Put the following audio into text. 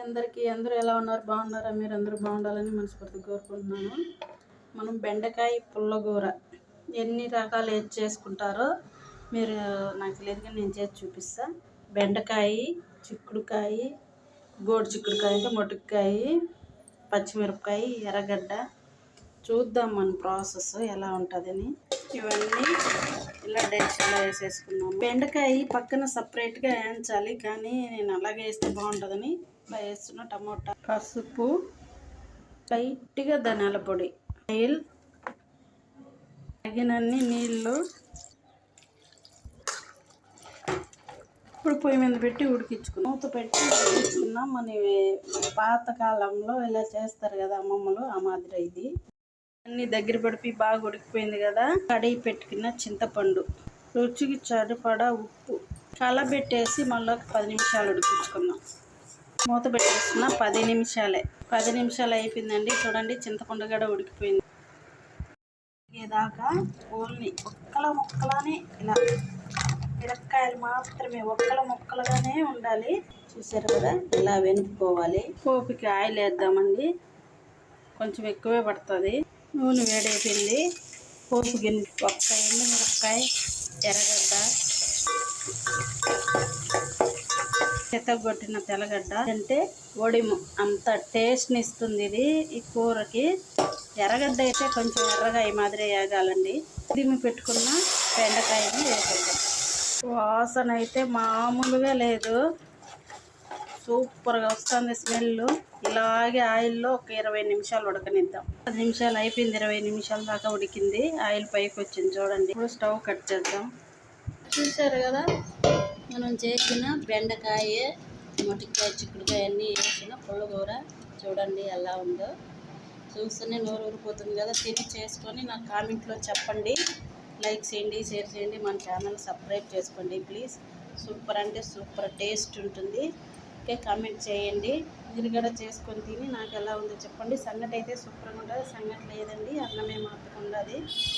అందరికీ అందరూ ఎలా ఉన్నారు? బాగున్నారా? మీరు అందరూ బాగుండాలని మనస్ఫూర్తిగా కోరుకుంటున్నాను. మనం బెండకాయ పుల్లగూర ఎన్ని రకాలు ఏది చేసుకుంటారో మీరు నాకు తెలియదు కానీ నేను చేసి చూపిస్తా. బెండకాయ, చిక్కుడుకాయ, గోడు చిక్కుడుకాయ అంటే మొటికాయ, పచ్చిమిరపకాయ, ఎర్రగడ్డ చూద్దాం మన ప్రాసెస్ ఎలా ఉంటుందని. ఇవన్నీ ఇలా డైరెక్ట్గా వేసేసుకున్నాము. బెండకాయ పక్కన సపరేట్గా వేయించాలి, కానీ నేను అలాగే వేస్తే బాగుంటుందని ఇలా వేస్తున్నా. టమోటా, పసుపు, లైట్గా ధనియాల పొడి, ఆయిల్, తగినన్ని నీళ్ళు. ఇప్పుడు పొయ్యి మీద పెట్టి ఉడికించుకున్నాం. మూత పెట్టి ఉడికించుకున్నాం. మన పాతకాలంలో ఇలా చేస్తారు కదా అమ్మమ్మలు, ఆ మాదిరి ఇది. అన్ని దగ్గర పడిపి బాగా ఉడికిపోయింది కదా. కడిగి పెట్టుకున్న చింతపండు, రుచికి సరిపడా ఉప్పు కలబెట్టేసి మళ్ళీ 10 నిమిషాలు ఉడికించుకుందాం. మూత పెట్టేస్తున్న 10 నిమిషాలే. 10 నిమిషాలు అయిపోయిందండి. చూడండి చింతపండు కూడా ఉడికిపోయింది. ఇదాకా ఓన్లీ ముక్కలనే ఇలా మిరపకాయలు మాత్రమే ముక్కలుగానే ఉండాలి. చూసారు కదా, ఇలా వెనుక్కోవాలి. పోపుకి ఆయిల్ వేద్దామండి. కొంచెం ఎక్కువే పడుతుంది. నూనె వేడైపోయింది. పోపు గిన్నె ఒక్క ఎండుమిరపకాయ, ఎర్రగడ్డ, చెత్తగొట్టిన తెల్లగడ్డ అంటే ఒడిము అంత టేస్ట్ని ఇస్తుంది ఇది ఈ కూరకి. ఎర్రగడ్డ అయితే కొంచెం ఎర్రగా ఈ మాదిరి వేగాలండి. దిమ్మి పెట్టుకున్న బెండకాయని వేసేద్దాం. వాసన అయితే మామూలుగా లేదు, సూపర్గా వస్తుంది స్మెల్. ఇలాగే ఆయిల్లో ఒక 20 నిమిషాలు ఉడకనిద్దాం. 10 నిమిషాలు అయిపోయింది. 20 నిమిషాల దాకా ఉడికింది. ఆయిల్ పైకి వచ్చింది చూడండి. ఇప్పుడు స్టవ్ కట్ చేద్దాం. చూసారు కదా, మనం చేసిన బెండకాయ, మొటికాయ, చిక్కుడుకాయ అన్నీ వేసిన పుల్లగూర చూడండి ఎలా ఉందో. చూస్తేనే నోరు ఊరిపోతుంది కదా. తిని చేసుకొని నాకు కామెంట్లో చెప్పండి. లైక్ చేయండి, షేర్ చేయండి, మన ఛానల్ సబ్స్క్రైబ్ చేసుకోండి ప్లీజ్. సూపర్ అంటే సూపర్ టేస్ట్ ఉంటుంది. ఓకే, కామెంట్ చేయండి. మీరు కూడా చేసుకొని తిని నాకు ఎలా ఉందో చెప్పండి. సంగటి అయితే సూపర్గా ఉంటుంది. సంగటి లేదండి, అన్నమే మాత్రం ఉండాలి.